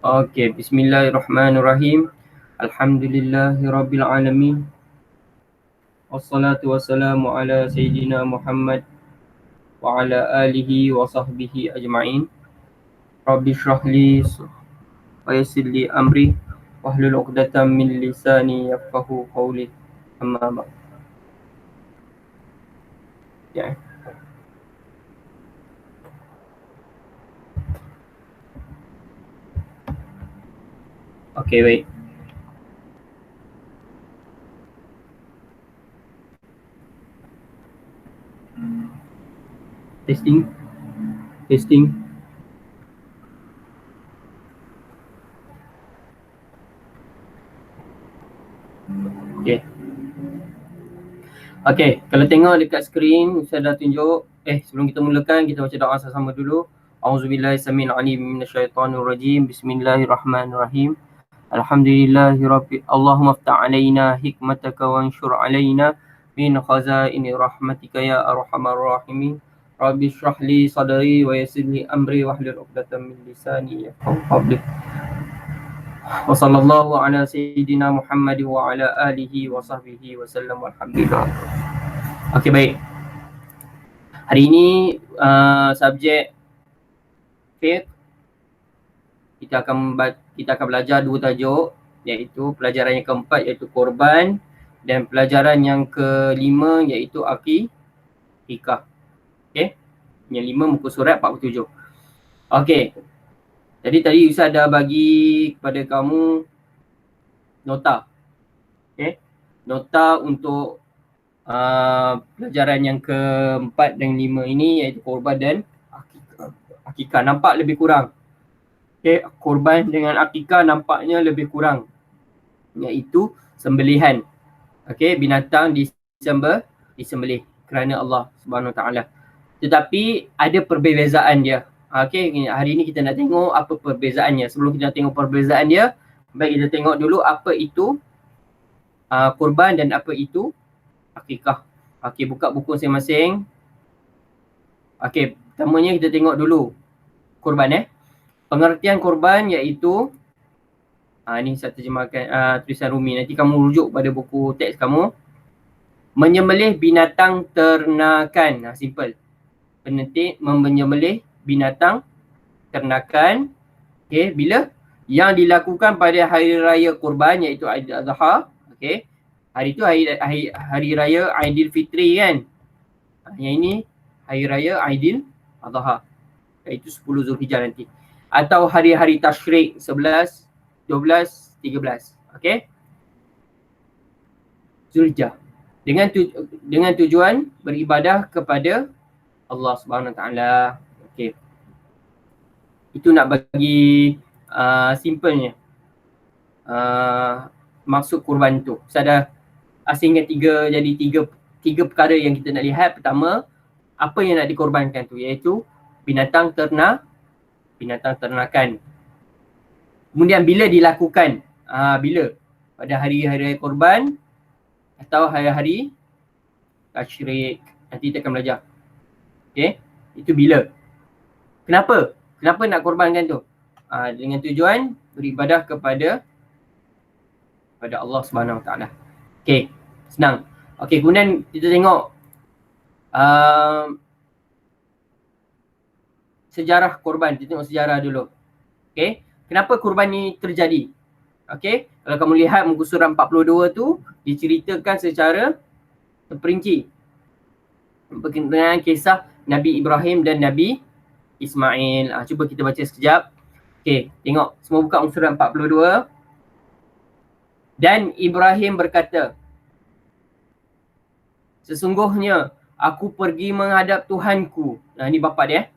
Okey, bismillahirrahmanirrahim. Alhamdulillahirabbil alamin. Wassalatu wassalamu ala sayyidina Muhammad wa ala alihi wa sahbihi ajma'in. Rabbi shrah li wa yassir li amri wahlul 'uqdatam min lisani yafqahu qawli. Amma ba'd. Ya. Okey, baik. Testing. Testing. Okey. Okey, kalau tengok dekat skrin saya dah tunjuk. Sebelum kita mulakan kita baca doa sama-sama dulu. Auzubillahi samil alim minasyaitonir rajim. Bismillahirrahmanirrahim. Alhamdulillahirabbil Allahumma aftah alaina hikmataka wanshur alaina min khazaini rahmatika ya arhamar rahimin. Rabbi shrah li sadri wa yassir li amri wahlul 'uqdatam min lisani yafqahu qawli. Wa sallallahu ala sayyidina Muhammad wa ala alihi wa sahbihi wa sallam walhamdulillah. Okey, baik. Hari ini subjek fiqh kita akan belajar dua tajuk, iaitu pelajaran yang keempat iaitu korban dan pelajaran yang kelima iaitu akikah. Okey. Yang 5 muka surat 47. Okey. Jadi tadi Ustaz dah bagi kepada kamu nota. Okey. Nota untuk pelajaran yang keempat dan 5 ini iaitu korban dan akikah. Nampak lebih kurang. Okey, korban dengan akikah nampaknya lebih kurang, iaitu sembelihan. Okey, binatang disembelih kerana Allah Subhanahu Wa Taala. Tetapi ada perbezaan dia. Okey, hari ini kita nak tengok apa perbezaannya. Sebelum kita tengok perbezaan dia, baik kita tengok dulu apa itu korban dan apa itu akikah. Okey, buka buku masing-masing. Okey, pertamanya kita tengok dulu korban. Pengertian korban iaitu ni saya terjemahkan tulisan Rumi. Nanti kamu rujuk pada buku teks kamu. Menyembelih binatang ternakan. Simple. Menyembelih binatang ternakan. Okey, bila yang dilakukan pada hari raya kurban iaitu Aidil Adha. Okey. Hari itu hari raya Aidil Fitri kan. Yang ini hari raya Aidil Adha. Iaitu 10 Zulhijjah nanti. Atau hari-hari tasyrik 11, 12, 13. Okey. Zulhijjah. Dengan tujuan beribadah kepada Allah Subhanahu Wa Taala. Okey. Itu nak bagi simplenya maksud kurban tu. Saya dah asingkan tiga perkara yang kita nak lihat. Pertama, apa yang nak dikorbankan tu, iaitu binatang ternakan. Kemudian bila dilakukan, bila pada hari-hari korban atau hari-hari tasyrik. Nanti kita akan belajar. Okey, itu bila. Kenapa nak korbankan tu? Dengan tujuan beribadah kepada Allah Subhanahu Wa Taala. Okey, senang. Okey, kemudian kita tengok sejarah korban. Kita tengok sejarah dulu. Okey, kenapa korban ni terjadi? Okey, kalau kamu lihat muka surat 42 tu diceritakan secara terperinci berkenaan kisah Nabi Ibrahim dan Nabi Ismail. Cuba kita baca sekejap. Okey, tengok semua buka muka surat 42. Dan Ibrahim berkata, sesungguhnya aku pergi menghadap Tuhanku. Ini bapa dia.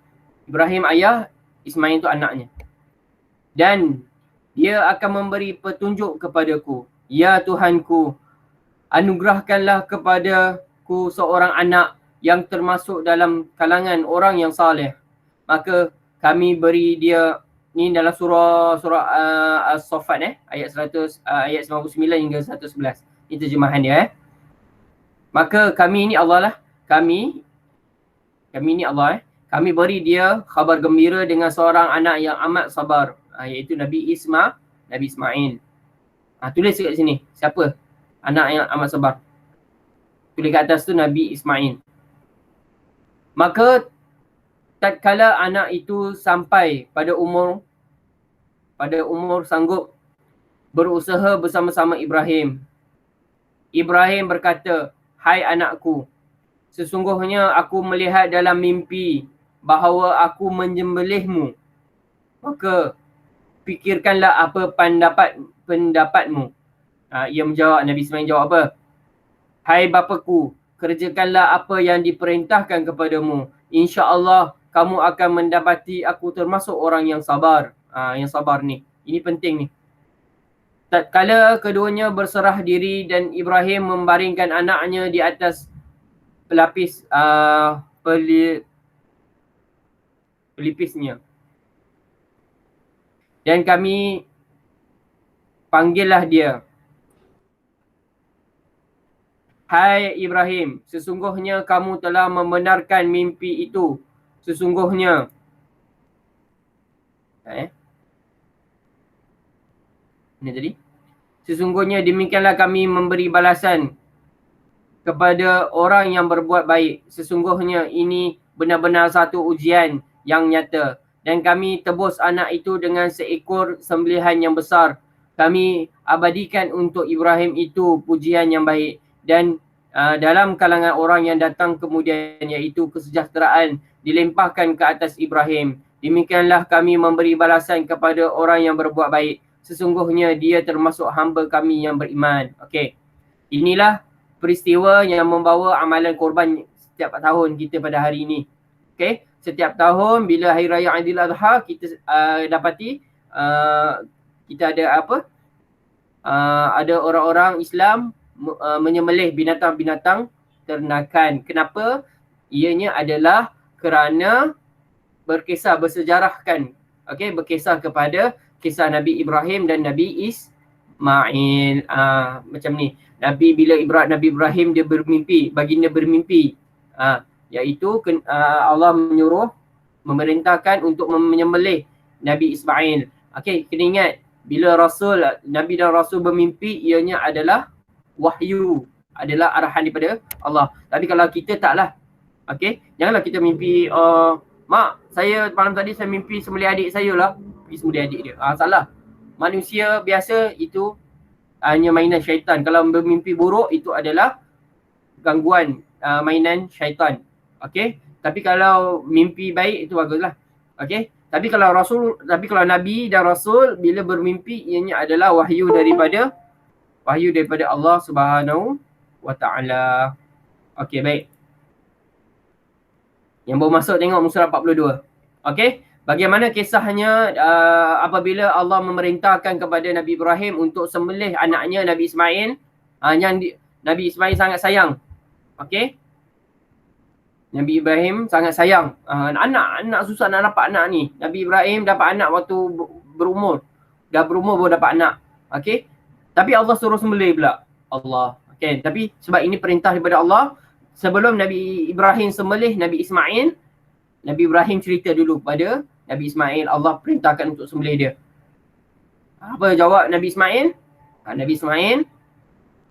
Ibrahim ayah, Ismail tu anaknya. Dan dia akan memberi petunjuk kepadaku. Ya Tuhanku, anugerahkanlah kepadaku seorang anak yang termasuk dalam kalangan orang yang saleh. Maka kami beri dia, ni dalam surah As-Saffat ayat 100 ayat 99 hingga 111. Ini terjemahan dia. Maka kami ni Allah lah. Kami ni Allah. Kami beri dia khabar gembira dengan seorang anak yang amat sabar. iaitu Nabi Ismail. Tulis kat sini, siapa anak yang amat sabar. Tulis kat atas tu Nabi Ismail. Maka tatkala anak itu sampai pada umur sanggup berusaha bersama-sama Ibrahim. Ibrahim berkata, "Hai anakku, sesungguhnya aku melihat dalam mimpi bahawa aku menyembelihmu. Maka fikirkanlah apa pendapatmu." Ia menjawab, Nabi Ismail jawab apa? "Hai bapaku, kerjakanlah apa yang diperintahkan kepadamu. InsyaAllah kamu akan mendapati aku termasuk orang yang sabar." Yang sabar ni, ini penting ni. Tatkala keduanya berserah diri dan Ibrahim membaringkan anaknya di atas pelapis pelipisnya. Dan kami panggillah dia, "Hai Ibrahim, sesungguhnya kamu telah membenarkan mimpi itu. Sesungguhnya." Ini tadi. "Sesungguhnya demikianlah kami memberi balasan kepada orang yang berbuat baik. Sesungguhnya ini benar-benar satu ujian yang nyata. Dan kami tebus anak itu dengan seekor sembelihan yang besar. Kami abadikan untuk Ibrahim itu pujian yang baik. Dan dalam kalangan orang yang datang kemudian, iaitu kesejahteraan dilimpahkan ke atas Ibrahim. Demikianlah kami memberi balasan kepada orang yang berbuat baik. Sesungguhnya dia termasuk hamba kami yang beriman." Okey. Inilah peristiwa yang membawa amalan korban setiap tahun kita pada hari ini. Okey, setiap tahun bila Hari Raya Aidil Adha kita dapati kita ada apa? Ada orang-orang Islam menyembelih binatang-binatang ternakan. Kenapa? Ianya adalah kerana bersejarahkan. Okey, berkisah kepada kisah Nabi Ibrahim dan Nabi Ismail. Macam ni. Nabi Ibrahim dia bermimpi, baginda bermimpi. Iaitu Allah memerintahkan untuk menyembelih Nabi Ismail. Okey, kena ingat bila Nabi dan Rasul bermimpi, ianya adalah wahyu, adalah arahan daripada Allah. Tapi kalau kita taklah. Okey, janganlah kita mimpi, "Mak, saya malam tadi saya mimpi sembelih adik saya lah." Pergi sembelih adik dia. Salah. Manusia biasa itu hanya mainan syaitan. Kalau bermimpi buruk itu adalah gangguan mainan syaitan. Okey. Tapi kalau mimpi baik itu baguslah. Okey. Tapi kalau Nabi dan Rasul bila bermimpi ianya adalah wahyu daripada Allah Subhanahu wa taala. Okey, baik. Yang baru masuk tengok muka surat 42. Okey. Bagaimana kisahnya apabila Allah memerintahkan kepada Nabi Ibrahim untuk sembelih anaknya Nabi Ismail, yang Nabi Ismail sangat sayang. Okey. Nabi Ibrahim sangat sayang. Anak susah nak dapat anak ni. Nabi Ibrahim dapat anak waktu berumur. Dah berumur baru dapat anak. Okey. Tapi Allah suruh sembelih pula. Allah. Okey. Tapi sebab ini perintah daripada Allah. Sebelum Nabi Ibrahim sembelih Nabi Ismail, Nabi Ibrahim cerita dulu pada Nabi Ismail, Allah perintahkan untuk sembelih dia. Apa jawab Nabi Ismail? Nabi Ismail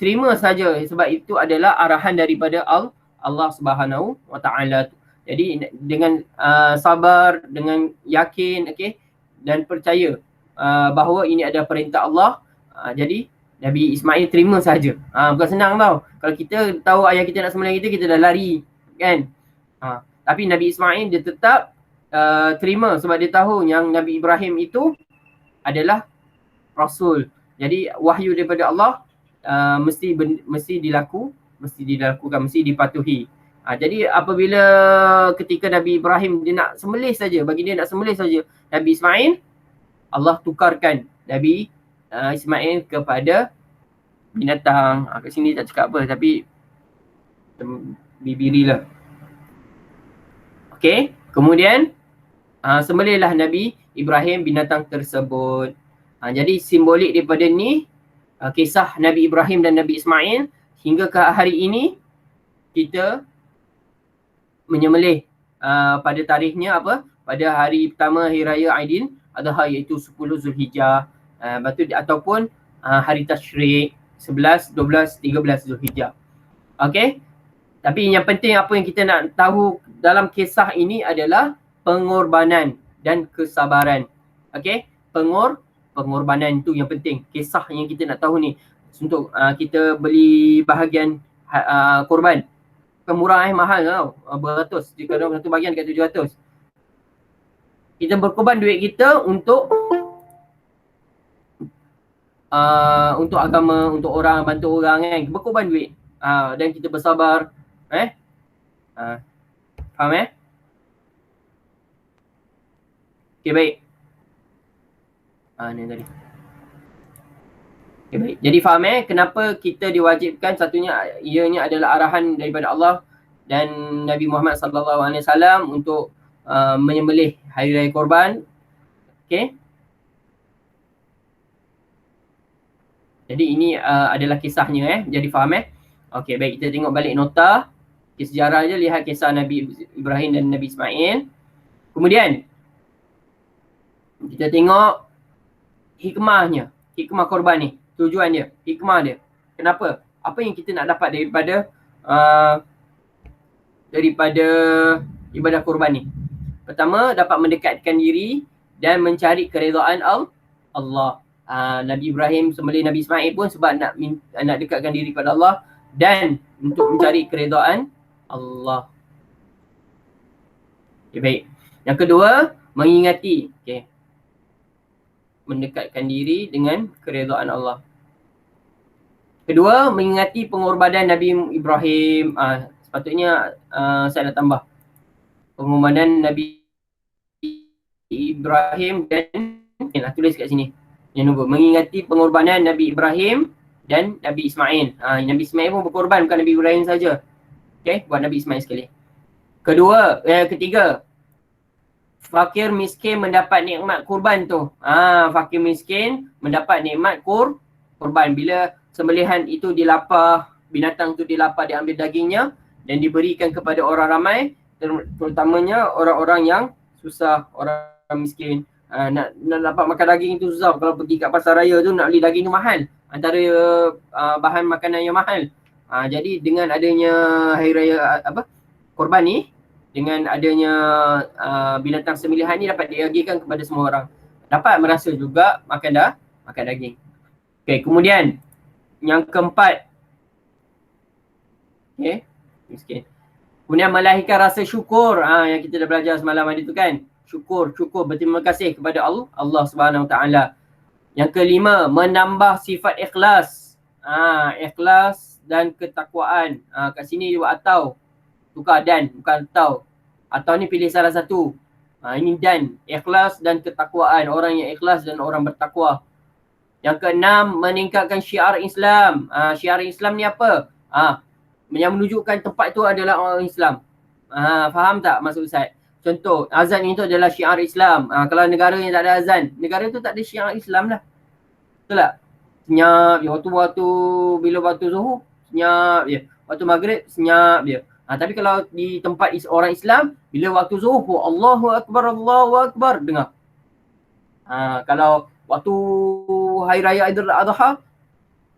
terima saja sebab itu adalah arahan daripada Allah Subhanahu wa taala. Jadi dengan sabar, dengan yakin, okey, dan percaya bahawa ini adalah perintah Allah. Jadi Nabi Ismail terima saja. Bukan senang tau. Kalau kita tahu ayah kita nak sembelih kita dah lari, kan? Tapi Nabi Ismail dia tetap terima sebab dia tahu yang Nabi Ibrahim itu adalah Rasul. Jadi wahyu daripada Allah mesti dilakukan, mesti dipatuhi. Jadi apabila ketika Nabi Ibrahim dia nak sembelih saja, bagi dia nak sembelih saja Nabi Ismail, Allah tukarkan Nabi Ismail kepada binatang. Kat sini tak cakap apa tapi bibirilah. Okey, kemudian sembelihlah Nabi Ibrahim binatang tersebut. Jadi simbolik daripada ni kisah Nabi Ibrahim dan Nabi Ismail hingga ke hari ini kita menyembelih pada tarikhnya apa? Pada hari pertama Hari Raya Aidil Adha iaitu 10 Zulhijjah. Lepas tu ataupun hari Tashrik 11, 12, 13 Zulhijjah. Okey. Tapi yang penting apa yang kita nak tahu dalam kisah ini adalah pengorbanan dan kesabaran. Okey? Pengorbanan tu yang penting. Kisah yang kita nak tahu ni untuk kita beli bahagian korban. Bukan murah mahal tau. Beratus. Kadang satu bahagian dekat 700. Kita berkorban duit kita untuk agama, untuk orang, bantu orang kan. Berkorban duit. Dan kita bersabar. Faham Okay, baik. Ni tadi. Okay, baik. Jadi faham kenapa kita diwajibkan, satunya ianya adalah arahan daripada Allah dan Nabi Muhammad SAW untuk menyembelih hari raya korban. Okay. Jadi ini adalah kisahnya Jadi faham Okay, baik, kita tengok balik nota. Sejarah je, lihat kisah Nabi Ibrahim dan Nabi Ismail. Kemudian kita tengok hikmahnya, hikmah korban ni, tujuan dia, hikmah dia. Kenapa? Apa yang kita nak dapat daripada ibadah korban ni? Pertama, dapat mendekatkan diri dan mencari keredaan Allah. Nabi Ibrahim sembelih Nabi Ismail pun sebab nak dekatkan diri kepada Allah dan untuk mencari keredaan Allah. Okay, baik. Yang kedua, mengingati. Okay. Mendekatkan diri dengan keredaan Allah. Kedua, mengingati pengorbanan Nabi Ibrahim. Sepatutnya saya nak tambah. Pengorbanan Nabi Ibrahim dan tulis kat sini. Yang nombor, mengingati pengorbanan Nabi Ibrahim dan Nabi Ismail. Nabi Ismail pun berkorban, bukan Nabi Ibrahim saja. Okay, buat Nabi Ismail sekali. Ketiga, fakir miskin mendapat nikmat kurban tu. Fakir miskin mendapat nikmat kurban. Bila sembelihan itu dilapah, binatang tu dilapah, diambil dagingnya dan diberikan kepada orang ramai, terutamanya orang-orang yang susah, orang miskin. Nak dapat makan daging itu susah. Kalau pergi kat pasar raya tu nak beli daging tu mahal. Antara bahan makanan yang mahal. Jadi dengan adanya hari raya korban ni, dengan adanya binatang sembelihan ni dapat dibagikan kepada semua orang. Dapat merasa juga makan daging. Okay, kemudian yang keempat. Okay, miskin. Kemudian melahirkan rasa syukur. Yang kita dah belajar semalam hari tu kan. Syukur, berterima kasih kepada Allah Subhanahu Wa Taala. Yang kelima, menambah sifat ikhlas. Ikhlas dan ketakwaan. Kat sini juga atau. Tukar dan, bukan atau. Atau ni pilih salah satu. Ini dan. Ikhlas dan ketakwaan. Orang yang ikhlas dan orang bertakwa. Yang keenam, meningkatkan syiar Islam. Syiar Islam ni apa? Yang menunjukkan tempat tu adalah orang Islam. Faham tak maksud Ustaz? Contoh, azan itu adalah syiar Islam. Kalau negara yang tak ada azan, negara tu tak ada syiar Islam lah. Betul tak? Senyap je. Bila waktu zuhur, senyap je. Waktu maghrib, senyap je. Tapi kalau di tempat orang Islam, bila waktu zuhur, Allahu Akbar, dengar. Kalau waktu Hari Raya Aidil Adha,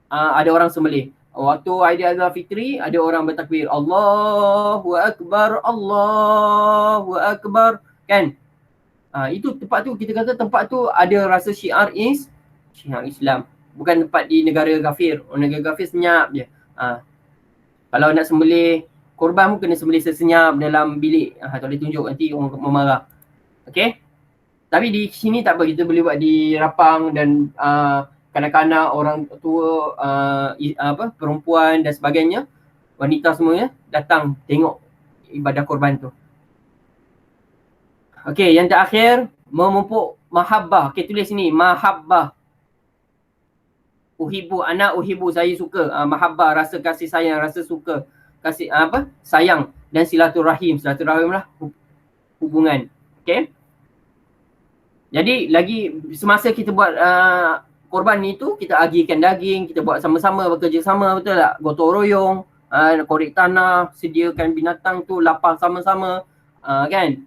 ada orang sembelih. Waktu Aidil Fitri, ada orang bertakbir. Allahu Akbar. Kan? Itu tempat tu, kita kata tempat tu ada rasa syiar Islam. Bukan tempat di negara kafir. Negara kafir senyap je. Kalau nak sembelih korban pun kena sembelih sesenyap dalam bilik. Tak boleh tunjuk, nanti orang memarah. Okay? Tapi di sini tak apa, kita boleh buat di rapang dan kanak-kanak, orang tua, perempuan dan sebagainya, wanita semuanya datang tengok ibadah korban tu. Okey, yang terakhir, memupuk mahabbah. Okey, tulis sini, mahabbah. Uhibu, saya suka. Mahabbah, rasa kasih sayang, rasa suka, kasih sayang dan silaturahim. Silaturahim lah hubungan. Okey. Jadi lagi semasa kita buat korban ni tu, kita agihkan daging, kita buat sama-sama, bekerjasama, betul tak? Gotong royong, korek tanah, sediakan binatang tu, lapar sama-sama, kan?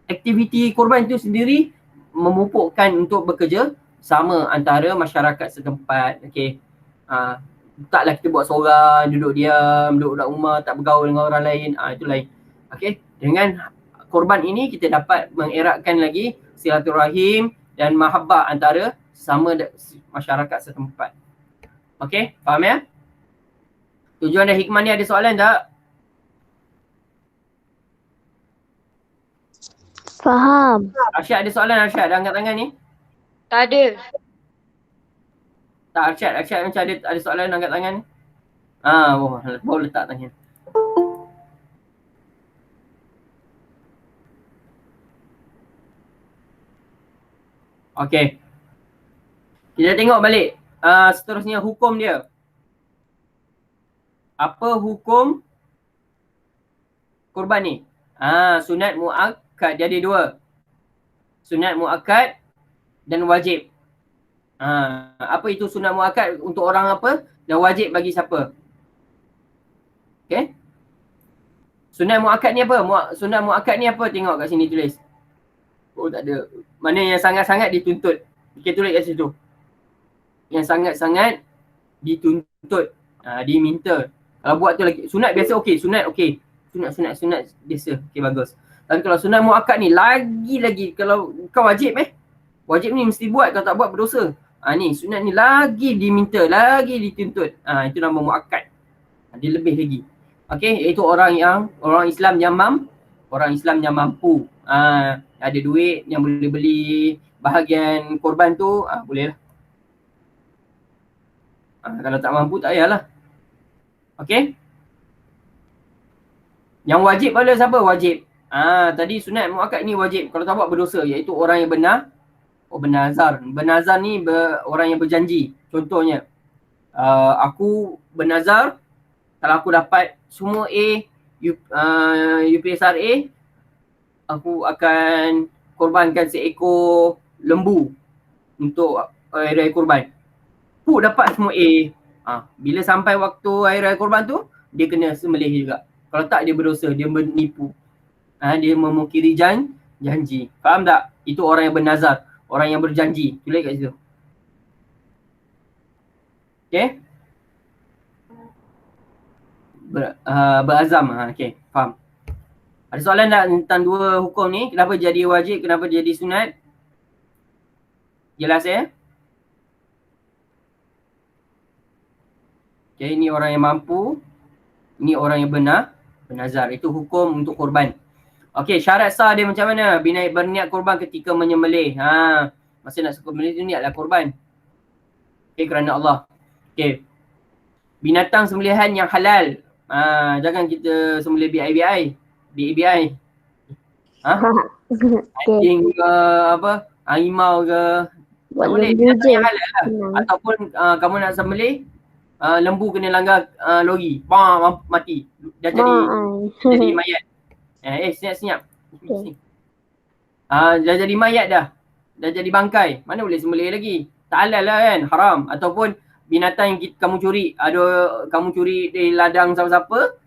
Aktiviti korban tu sendiri memupukkan untuk bekerja sama antara masyarakat setempat. Okey. Taklah kita buat seorang, duduk diam, duduk kat rumah, tak bergaul dengan orang lain. Itu lain. Okey. Dengan korban ini kita dapat mengeratkan lagi silaturahim dan mahabbah antara sesama masyarakat setempat. Okey, faham ya? Tujuan dan hikmah ni ada soalan tak? Faham. Arsyad ada soalan, Arsyad? Dah angkat tangan ni? Tak ada. Tak, Arsyad macam ada soalan angkat tangan ni. Baru letak tangan. Okey. Kita tengok balik. Seterusnya hukum dia. Apa hukum korban ni? Sunat muakkad. Dia ada dua. Sunat muakkad dan wajib. Apa itu sunat muakkad untuk orang apa? Dan wajib bagi siapa? Okay. Sunat muakkad ni apa? Sunat muakkad ni apa? Tengok kat sini tulis. Oh tak ada. Mana yang sangat-sangat dituntut. Okay, tulis kat situ. Yang sangat-sangat dituntut. Diminta. Kalau buat tu lagi. Sunat biasa okey. Sunat okey. Sunat biasa. Okey, bagus. Tapi kalau sunat muakkad ni lagi kalau kau wajib wajib ni mesti buat, kalau tak buat berdosa. Ni sunat ni lagi diminta, lagi dituntut. Itu nama muakkad. Dia lebih lagi. Okey, iaitu orang Islam yang mampu. Ada duit yang boleh beli bahagian korban tu, boleh lah. Kalau tak mampu tak payahlah. Okey. Yang wajib pada siapa? Wajib. Tadi sunat muakkad ni wajib. Kalau tak buat berdosa, iaitu orang yang bernazar. Bernazar ni orang yang berjanji. Contohnya, aku bernazar kalau aku dapat semua A, UPSR A, aku akan korbankan seekor lembu untuk hari raya korban. Dapat semua A. Bila sampai waktu hari raya korban tu, dia kena sembelih juga. Kalau tak, dia berdosa, dia menipu. Dia memungkiri janji. Faham tak? Itu orang yang bernazar, orang yang berjanji. Tulis kat situ. Okay? Berazam. Okay, faham. Ada soalan tak tentang dua hukum ni? Kenapa jadi wajib, kenapa jadi sunat? Jelas ya? Okay, ini orang yang mampu. Ini orang yang bernazar. Itu hukum untuk korban. Okey, syarat sah dia macam mana? Berniat korban ketika menyembelih. Masa nak sembelih tu niatlah korban. Okey, kerana Allah. Okey. Binatang sembelihan yang halal. Jangan kita sembelih BI. Anjing ke apa? Harimau ke. Tak boleh, binatang yang halal lah. Ataupun kamu nak sembelih, lembu kena langgar lori. Mati. Dah jadi mayat. Senyap. Okay. Dah jadi mayat dah. Dah jadi bangkai. Mana boleh sembelih lagi? Tak halal lah kan? Haram. Ataupun binatang yang kamu curi. Kamu curi dari ladang siapa-siapa.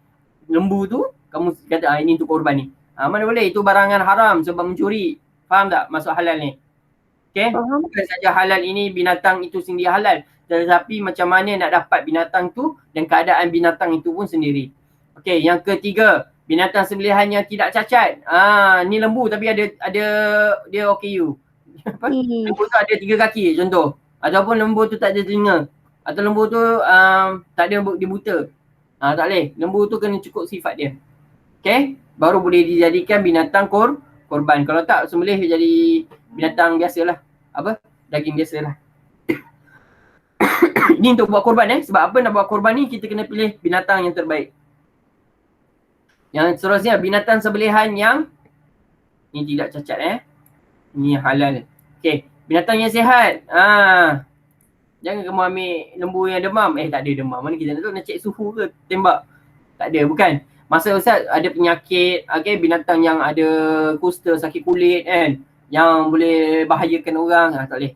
Lembu tu. Kamu kata ini untuk korban ni. Mana boleh? Itu barangan haram sebab mencuri. Faham tak? Masuk halal ni. Okay? Bukan saja halal ini binatang itu sendiri halal. Tetapi macam mana nak dapat binatang tu dan keadaan binatang itu pun sendiri. Okay, yang ketiga. Binatang sembelihan yang tidak cacat. Ni lembu tapi ada dia OKU. Lembu tu ada 3 kaki contoh. Ataupun lembu tu tak ada telinga. Atau lembu tu tak ada, dia buta. Tak boleh. Lembu tu kena cukup sifat dia. Okay. Baru boleh dijadikan binatang korban. Kalau tak sembelih jadi binatang biasalah. Daging biasalah. Ini untuk buat korban Sebab apa nak buat korban ni kita kena pilih binatang yang terbaik. Yang seterusnya binatang sembelihan yang ni tidak cacat Ni halal. Okey, binatang yang sihat. Jangan kamu ambil lembu yang demam. Tak ada demam. Mana kita nak cek suhu ke tembak? Tak ada, bukan. Masa Ustaz ada penyakit, binatang yang ada kusta, sakit kulit yang boleh bahayakan orang, tak boleh.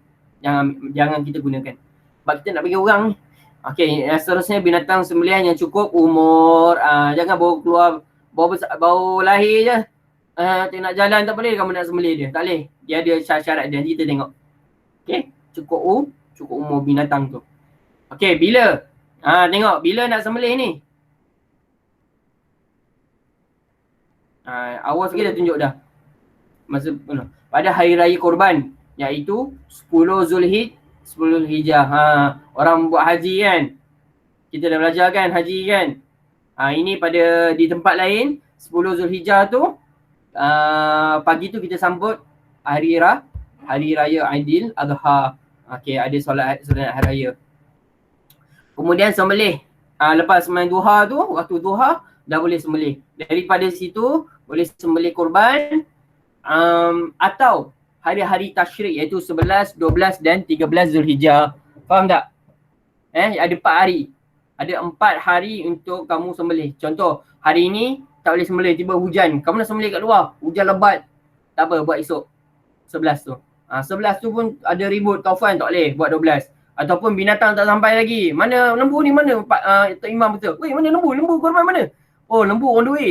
Jangan kita gunakan. Sebab kita nak bagi orang ni. Okey, seterusnya binatang sembelihan yang cukup umur. Jangan bawa keluar baru lahir je. nak jalan tak boleh, kamu nak sembelih dia. Tak boleh. Dia ada syarat dia. Nanti kita tengok. Okay. Cukup umur binatang tu. Okay, bila? Tengok. Bila nak sembelih ni? Awal sikit dah tunjuk dah. Masa pada hari raya korban, iaitu 10 Zulhijjah. Orang buat haji kan? Kita dah belajar kan haji kan? Ini pada di tempat lain 10 Zulhijjah tu pagi tu kita sambut hari raya Aidil Adha. Okey, ada solat hari raya. Kemudian sembelih. Lepas sembelih duha tu, waktu duha dah boleh sembelih. Daripada situ boleh sembelih korban atau hari-hari tasyrik iaitu 11, 12 dan 13 Zulhijjah. Faham tak? Ada 4 hari. Ada 4 hari untuk kamu sembelih. Contoh, hari ini tak boleh sembelih, tiba hujan. Kamu nak sembelih kat luar, hujan lebat. Tak apa, buat esok. 11 tu. 11 tu pun ada ribut, taufan tak boleh, buat 12. Ataupun binatang tak sampai lagi. Mana lembu ni mana? Tok Imam betul. Weh, mana lembu? Lembu korban mana? Oh, lembu on the way.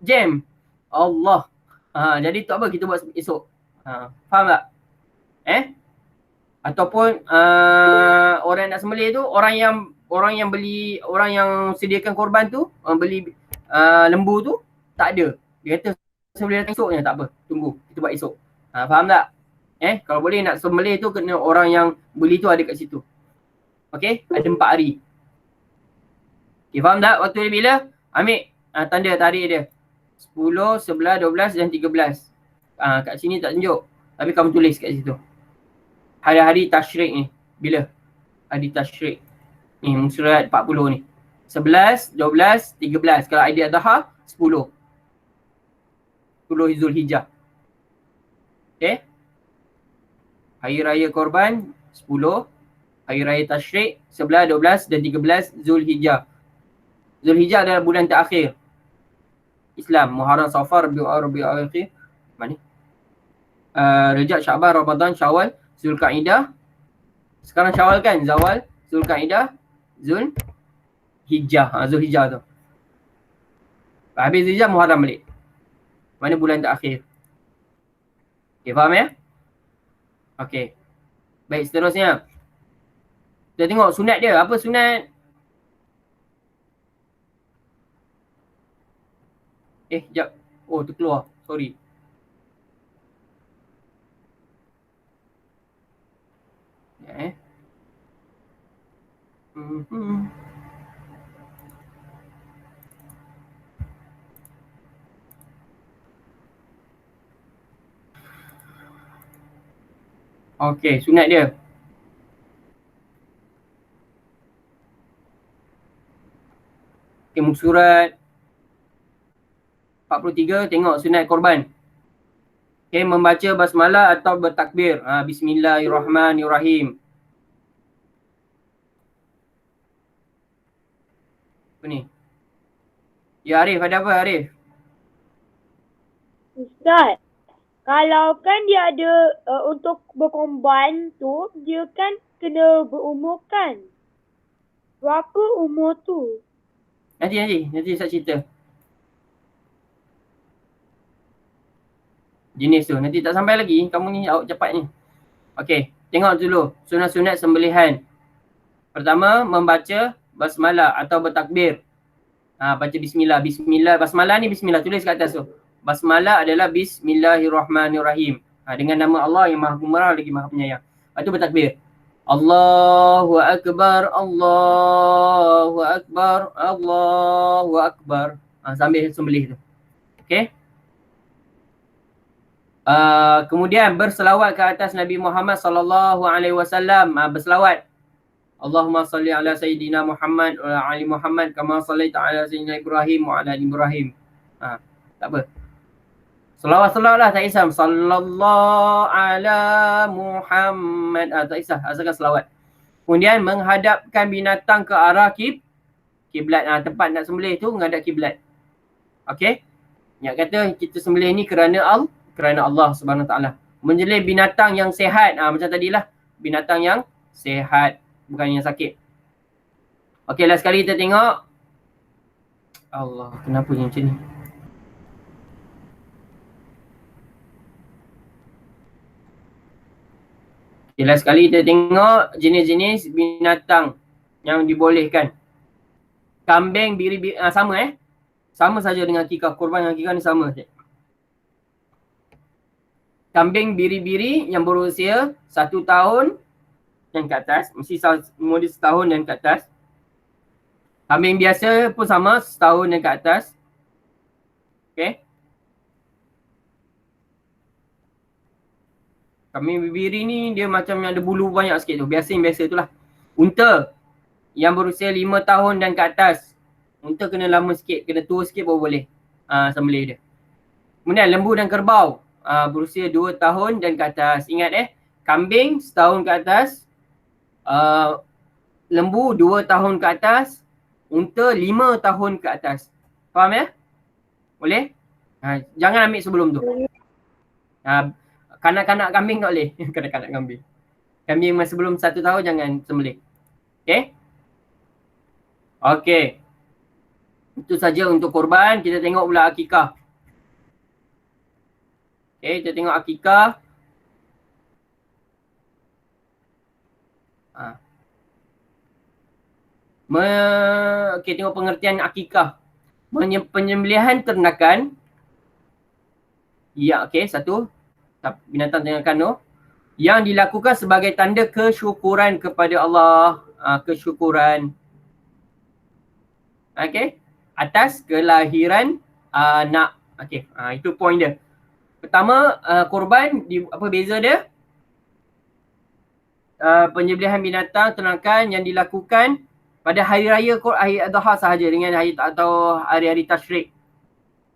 Jam. Allah. Jadi tak apa, kita buat esok. Faham tak? Ataupun orang nak sembelih tu, orang yang sediakan korban tu, beli lembu tu, tak ada. Dia kata sembelih esoknya, tak apa. Tunggu, kita buat esok. Faham tak? Kalau boleh nak sembelih tu kena orang yang beli tu ada kat situ. Okey, ada 4 hari. Okay, faham tak? Waktu dia bila? Ambil tanda tarikh dia. 10, 11, 12 dan 13. Kat sini tak tunjuk. Tapi kamu tulis kat situ. Hari-hari tasyrik ni. Bila? Hari tasyrik. Ni surat 40 ni. 11, 12, 13. Kalau Aidil Adha, 10. 10 Zulhijjah. Okay? Hari Raya Korban, 10. Hari Raya Tasyrik, 11, 12 dan 13 Zulhijjah. Zulhijjah adalah bulan terakhir Islam. Muharram, Safar, Rabiul Akhir. Mana ni? Rejab, Syaban, Ramadan, Syawal, Zulkaidah. Sekarang Syawal kan? Zawal, Zulkaidah, Zulhijjah. Zulhijjah tu. Habis Zulhijjah, Muharram balik. Mana bulan terakhir. Okay, faham ya? Okay. Baik, seterusnya. Kita tengok sunat dia. Apa sunat? Sekejap. Oh, terkeluar. Sorry. Ya, Okey, sunat dia. Okay, muka surat 43, tengok sunat korban. Okay, membaca basmalah atau bertakbir. Bismillahirrahmanirrahim. Apa ni? Ya Arif, ada apa Arif? Ustaz, kalau kan dia ada untuk berkorban tu, dia kan kena berumur kan? Berapa umur tu? Nanti saya cerita. Jenis tu. Nanti tak sampai lagi. Kamu ni cepat ni. Okey. Tengok dulu. Sunat-sunat sembelihan. Pertama, membaca basmalah atau bertakbir. Baca bismillah. Bismillah. Basmalah ni bismillah. Tulis kat atas tu. Basmalah adalah bismillahirrahmanirrahim. Dengan nama Allah yang maha pemurah lagi maha penyayang. Lepas tu bertakbir. Allahu Akbar. Allahu Akbar. Allahu Akbar. Sambil sembelih tu. Okey. Kemudian berselawat ke atas Nabi Muhammad sallallahu alaihi wasallam. Berselawat. Allahumma salli ala sayyidina Muhammad wa ala ali Muhammad kama sallaita ala sayyidina Ibrahim wa ala ali Ibrahim. Tak apa. Selawat-selawat lah, tak kisah. Sallallahu ala Muhammad. Tak kisah, asalkan selawat. Kemudian menghadapkan binatang ke arah kiblat. Tempat nak sembelih tu menghadap kiblat. Okey. Yang kata kita sembelih ni kerana Allah Subhanahu Wa Taala. Menyembelih binatang yang sihat. Macam tadilah, binatang yang sihat, bukan yang sakit. Okey, last sekali kita tengok. Allah, kenapa macam ni? Okay, last sekali kita tengok jenis-jenis binatang yang dibolehkan. Kambing, biri sama sama saja dengan akikah. Korban dengan akikah ni sama. Kambing biri-biri yang berusia 1 tahun dan ke atas, mesti umur dia 1 tahun dan ke atas. Kambing biasa pun sama, 1 tahun dan ke atas. Okay. Kambing biri ni dia macam yang ada bulu banyak sikit tu. Biasa tu lah. Unta yang berusia 5 tahun dan ke atas. Unta kena lama sikit, kena tua sikit baru boleh sembelih dia. Kemudian lembu dan kerbau berusia 2 tahun dan ke atas. Ingat kambing 1 tahun ke atas, lembu 2 tahun ke atas, unta 5 tahun ke atas. Faham ya? Boleh? Jangan ambil sebelum tu. Kanak-kanak kambing tak boleh. Kanak-kanak kambing. Kambing masa sebelum 1 tahun jangan sembelih. Okay? Okay. Itu saja untuk korban. Kita tengok pula akikah. Okay, kita tengok akikah. Okay, tengok pengertian akikah. Penyembelihan ternakan. Ya, okay, satu. Binatang ternakan tu. Yang dilakukan sebagai tanda kesyukuran kepada Allah. Kesyukuran. Okay. Atas kelahiran anak. Okay, itu point dia. Pertama, korban, apa beza dia? Penyembelihan binatang ternakan yang dilakukan pada hari raya hari Adha sahaja dengan hari atau hari-hari tasyrik.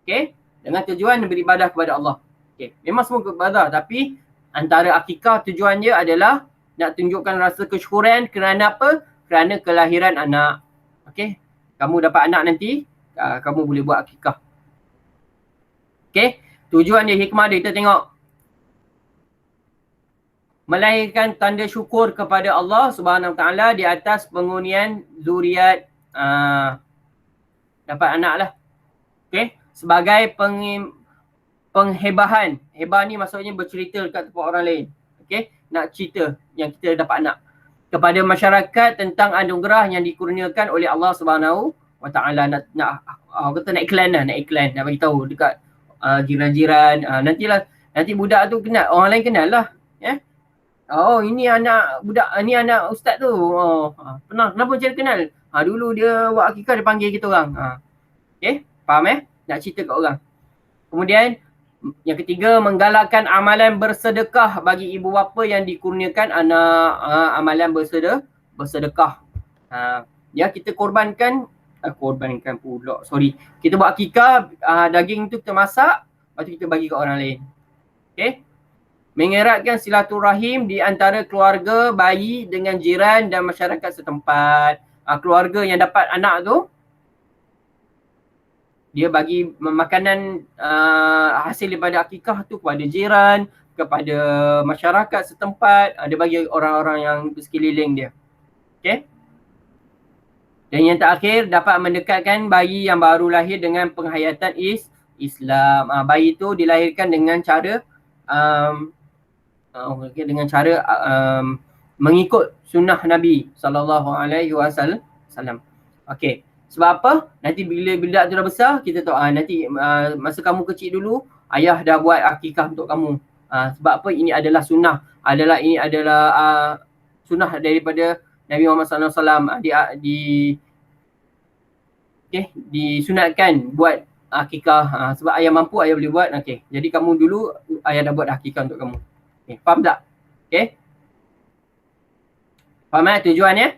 Okay, dengan tujuan beribadah kepada Allah. Okay, memang semua beribadah tapi antara akikah tujuannya adalah nak tunjukkan rasa kesyukuran kerana apa? Kerana kelahiran anak. Okay, kamu dapat anak nanti, kamu boleh buat akikah. Okay, tujuan dia, hikmah dia, kita tengok. Melahirkan tanda syukur kepada Allah Subhanahu Wa Taala di atas penghunian zuriat, dapat anak lah. Okay, sebagai penghebahan. Hebah ni maksudnya bercerita dekat tempat orang lain. Okay, nak cerita yang kita dapat anak kepada masyarakat tentang anugerah yang dikurniakan oleh Allah Subhanahu Wa Taala. Nak iklan lah, nak bagi tahu dekat jiran-jiran. Nanti budak tu kenal, orang lain kenal lah. Oh, ini anak budak, ni anak ustaz tu. Kenapa macam kenal? Dulu dia buat akikah, dia panggil kita orang. Okay, faham nak cerita kat orang. Kemudian yang ketiga, menggalakkan amalan bersedekah bagi ibu bapa yang dikurniakan anak. Amalan bersedekah. Ya, kita korbankan pula. Kita buat akikah, daging tu kita masak, lepas tu kita bagi kat orang lain. Okay. Mengeratkan silaturahim di antara keluarga, bayi dengan jiran dan masyarakat setempat. Keluarga yang dapat anak tu, dia bagi makanan hasil daripada akikah tu kepada jiran, kepada masyarakat setempat. Dia bagi orang-orang yang sekeliling dia. Okay. Dan yang terakhir, dapat mendekatkan bayi yang baru lahir dengan penghayatan Islam. Bayi tu dilahirkan dengan cara mengikut sunnah Nabi SAW. Okay. Sebab apa? Nanti bila budak tu dah besar, kita tahu nanti masa kamu kecil dulu, ayah dah buat akikah untuk kamu. Sebab apa? Ini adalah sunnah. Ini adalah sunnah daripada Nabi Muhammad SAW. Disunatkan buat akikah. Sebab ayah mampu, ayah boleh buat. Okay. Jadi kamu dulu, ayah dah buat akikah untuk kamu. Okay. Faham tak? Okay. Faham tujuannya?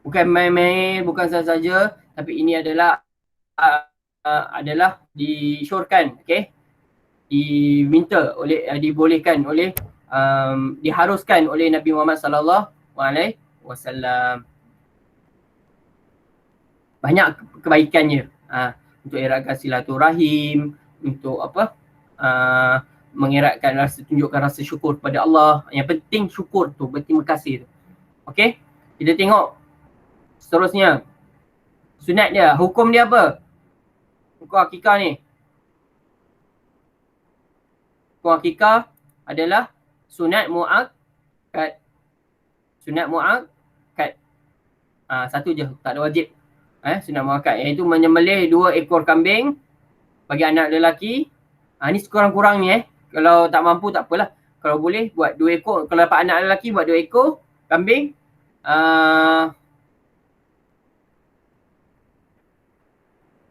Bukan main-main, bukan saja-saja, tapi ini adalah disyorkan, okay? Dibolehkan oleh, diharuskan oleh Nabi Muhammad SAW. Banyak kebaikannya. Untuk eratkan silaturahim, untuk apa? Mengeratkan tunjukkan rasa syukur kepada Allah. Yang penting syukur tu, berterima kasih tu. Okey, kita tengok seterusnya. Sunat dia, hukum dia apa? Hukum akikah ni. Hukum akikah adalah sunat Kad sunat muakkad. Satu je, tak ada wajib. Sunat muakkad, iaitu menyembelih 2 ekor kambing bagi anak lelaki. Ni sekurang-kurang ni Kalau tak mampu tak apalah. Kalau boleh buat 2 ekor. Kalau dapat anak lelaki buat 2 ekor kambing.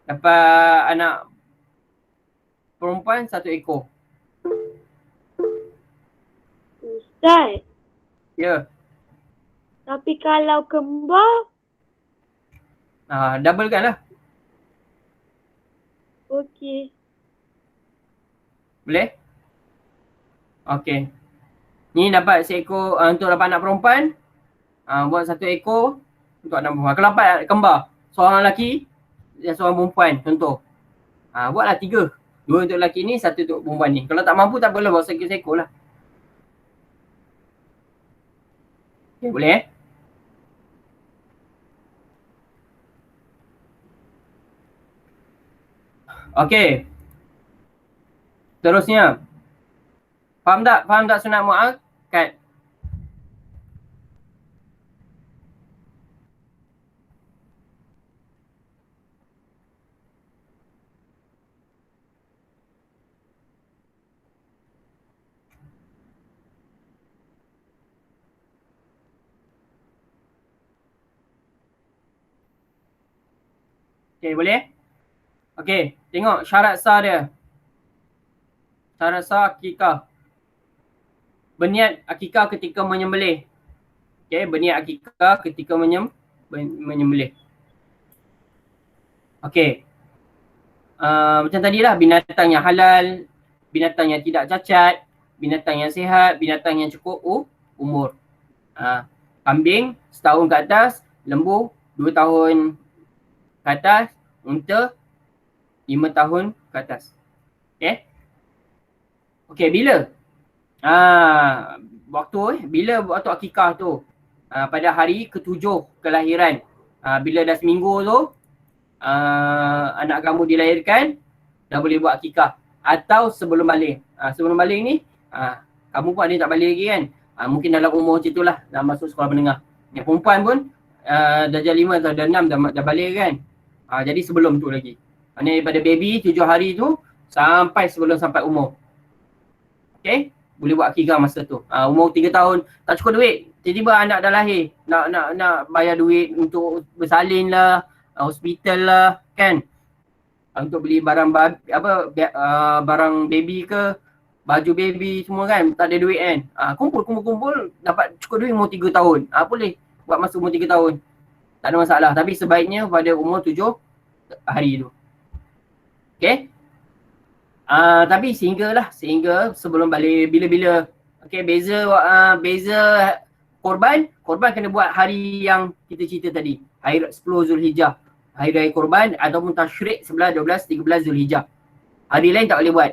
Dapat anak perempuan 1 ekor. Ustaz, Ya. tapi kalau kembar, Double kan lah. okey. Boleh? Okey. Ni dapat seekor untuk dapat anak perempuan. Buat 1 ekor untuk anak perempuan. Kalau dapat kembar, seorang lelaki dan seorang perempuan contoh. Buatlah 3. 2 untuk lelaki ni, 1 untuk perempuan ni. Kalau tak mampu tak apalah, buat seekor-seekor lah. Okay, boleh Okey. Terusnya. Faham tak? Faham tak sunat muakkad? Okey, boleh? Okey, tengok syarat sah dia. Syarat sah akikah. Berniat akikah ketika menyembelih. Okey, berniat akikah ketika menyembelih. Okey. Macam tadilah, binatang yang halal, binatang yang tidak cacat, binatang yang sihat, binatang yang cukup umur. Kambing setahun ke atas, lembu 2 tahun ke atas, unta 5 tahun ke atas. Okay. Okay, bila? Bila waktu akikah tu? Pada hari ke-7 kelahiran. Bila dah seminggu tu, anak kamu dilahirkan, dah boleh buat akikah. Atau sebelum balik. Sebelum balik ni, kamu pun ada tak balik lagi kan? Mungkin dalam umur macam tu lah, dah masuk sekolah menengah. Yang perempuan pun, darjah 5 atau darjah 6 dah balik kan? Jadi sebelum tu lagi. Maksudnya daripada baby 7 hari tu, sampai sebelum sampai umur. Okay? Boleh buat akikah masa tu. Umur 3 tahun, tak cukup duit. Tiba-tiba anak dah lahir. Nak bayar duit untuk bersalin lah, hospital lah, kan? Untuk beli barang barang baby ke, baju baby semua kan, tak ada duit kan. Kumpul, dapat cukup duit umur 3 tahun. Boleh buat masa umur 3 tahun. Tak ada masalah. Tapi sebaiknya pada umur 7 hari tu. Okay? Tapi sehingga sebelum balik bila-bila. Okay, beza korban kena buat hari yang kita cerita tadi. Hari 10 Zulhijjah. Hari raya korban ataupun tasyrik 11, 12, 13 Zulhijjah. Hari lain tak boleh buat.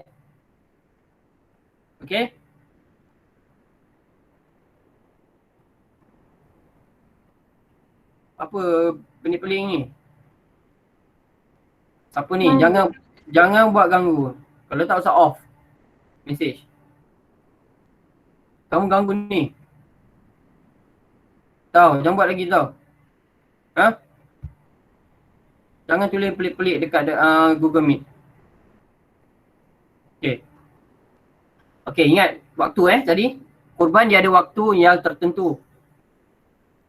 Okay. Apa pelik-pelik ni? Siapa ni? Jangan buat ganggu. Kalau tak usah off message. Kamu ganggu ni. Tahu, jangan buat lagi tau. Jangan tulis pelik-pelik dekat Google Meet. Okay, ingat waktu tadi. Kurban dia ada waktu yang tertentu.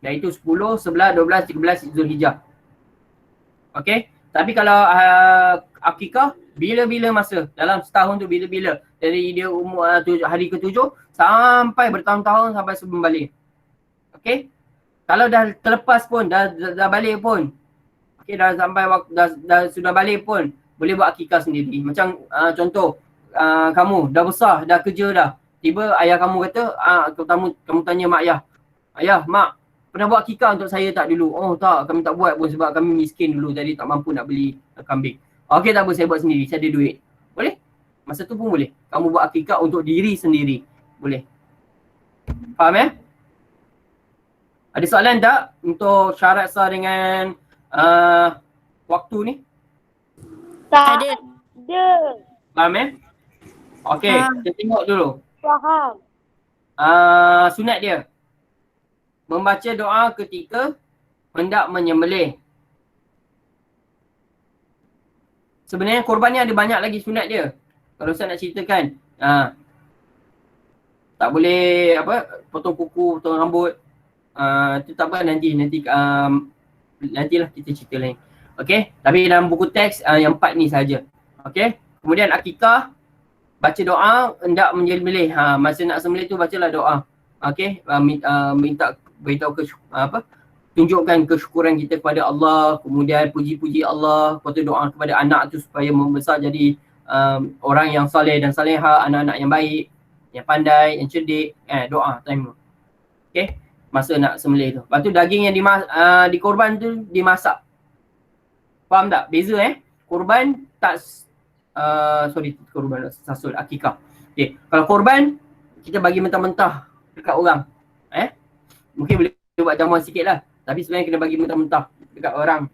Iaitu 10, 11, 12, 13 Zulhijjah. Okay. Tapi kalau akikah, bila-bila masa. Dalam setahun tu bila-bila. Dari dia umur hari ke-7 sampai bertahun-tahun sampai sebelum balik. Okay. Kalau dah terlepas pun, dah balik pun. Okay, dah sampai waktu, dah sudah balik pun, boleh buat akikah sendiri. Macam contoh, kamu dah besar, dah kerja dah. Tiba ayah kamu kata, kamu tanya mak ayah. Ayah, mak, pernah buat akikah untuk saya tak dulu? Oh tak, kami tak buat pun sebab kami miskin dulu. Jadi tak mampu nak beli kambing. Okey, tak apa, saya buat sendiri. Saya ada duit. Boleh? Masa tu pun boleh. Kamu buat akikah untuk diri sendiri. Boleh. Faham Ada soalan tak untuk syarat sah dengan waktu ni? Tak ada. Faham Okey, kita tengok dulu. Faham. sunat dia. Membaca doa ketika hendak menyembelih. Sebenarnya korban ni ada banyak lagi sunat dia. Kalau saya nak ceritakan. Tak boleh potong kuku, potong rambut. Itu tak apa, nantilah kita cerita lain. Okey, tapi dalam buku teks yang 4 ni saja. Okey. Kemudian akikah, baca doa hendak menyembelih. Masa nak sembelih tu bacalah doa. Okey, minta beritahu tunjukkan kesyukuran kita kepada Allah, kemudian puji-puji Allah, lepas tu doa kepada anak tu supaya membesar jadi orang yang soleh dan saleha, anak-anak yang baik, yang pandai, yang cerdik, doa time tu. Okey, masa nak sembelih tu. Lepas tu daging yang dikorban tu dimasak. Faham tak? Beza korban tak korban sasul akikah. Okey, kalau korban kita bagi mentah-mentah dekat orang. Mungkin boleh buat jamuan sikit lah. Tapi sebenarnya kena bagi mentah-mentah dekat orang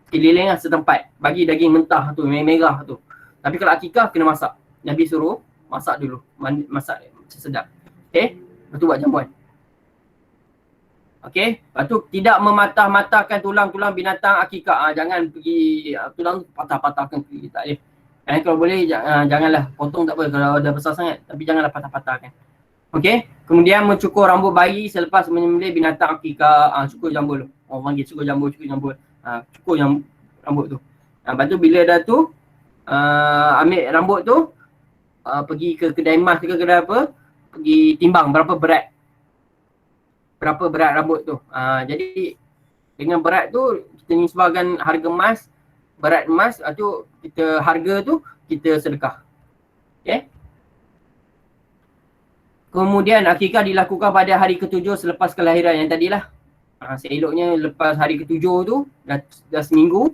keliling lah setempat. Bagi daging mentah tu, merah tu. Tapi kalau akikah kena masak. Nabi suruh masak dulu. Masak sedap. Okay. Lepas tu buat jamuan. Okay. Lepas tu tidak mematah-matahkan tulang-tulang binatang akikah. Jangan pergi tulang patah-patahkan. Tak boleh. Kalau boleh janganlah. Potong tak apa kalau dah besar sangat. Tapi janganlah patah-patahkan. Okey, kemudian mencukur rambut bayi selepas menyembelih binatang akikah. Cukur jambul. Orang panggil cukur jambul. Cukur rambut tu. Lepas tu bila dah tu ambil rambut tu, pergi ke kedai emas ke kedai apa, pergi timbang berapa berat rambut tu. Jadi dengan berat tu kita nisbahkan harga emas, berat emas, tu kita harga tu kita sedekah. Okey. Kemudian akikah dilakukan pada hari ke-7 selepas kelahiran yang tadilah. Seeloknya lepas hari ke-7 tu, dah seminggu,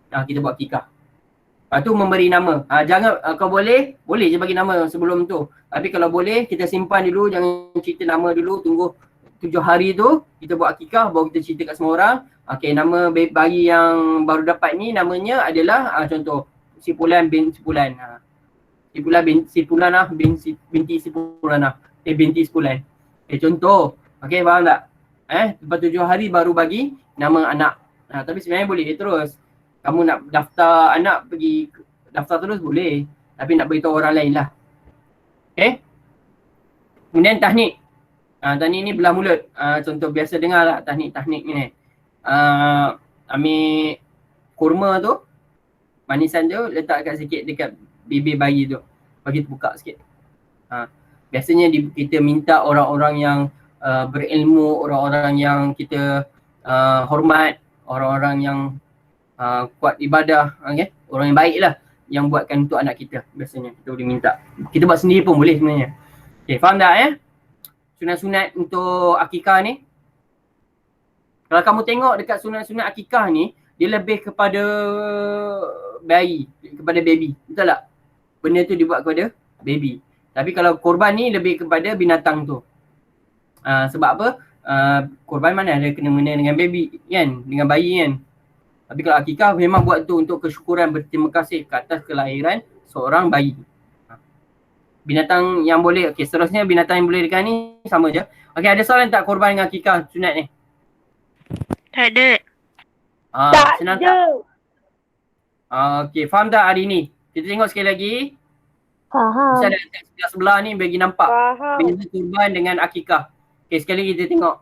kita buat akikah. Lepas tu memberi nama. Jangan, kalau boleh je bagi nama sebelum tu. Tapi kalau boleh, kita simpan dulu, jangan cerita nama dulu, tunggu 7 hari tu, kita buat akikah, baru kita cerita kat semua orang. Okey, nama bayi yang baru dapat ni, namanya adalah, contoh, Si Fulan bin Si Fulan. Si Fulan binti Si Fulan. Binti sebulan. Contoh. Okey, faham tak? Lepas 7 hari baru bagi nama anak. Tapi sebenarnya boleh terus. Kamu nak daftar anak, pergi daftar terus boleh. Tapi nak beritahu orang lain lah. Okey. Kemudian tahnik. Tahnik ni belah mulut. Contoh biasa dengar lah tahnik ni. Ambil kurma tu, manisan tu, letak sikit dekat bibir bayi tu. Bagi terbuka sikit. Biasanya kita minta orang-orang yang berilmu, orang-orang yang kita hormat, orang-orang yang kuat ibadah, orang yang baik lah yang buatkan untuk anak kita. Biasanya kita boleh minta. Kita buat sendiri pun boleh sebenarnya. Okay, faham tak sunat-sunat untuk akikah ni? Kalau kamu tengok dekat sunat-sunat akikah ni, dia lebih kepada bayi, kepada baby. Betul tak? Benda tu dibuat kepada baby. Tapi kalau korban ni lebih kepada binatang tu. Sebab apa? Korban mana ada kena-mena dengan baby kan? Dengan bayi kan? Tapi kalau akikah memang buat tu untuk kesyukuran, berterima kasih ke atas kelahiran seorang bayi. Binatang yang boleh, okey, seterusnya binatang yang boleh dekat ni sama je. Okey, ada soalan tak korban dengan akikah sunat ni? Tak ada. Tak senang ada. tak? Okey, faham tak hari ni? Kita tengok sekali lagi. Faham. Bisa ada teks sebelah ni bagi nampak Faham. beza kurban dengan akikah. Okey, sekali lagi kita tengok.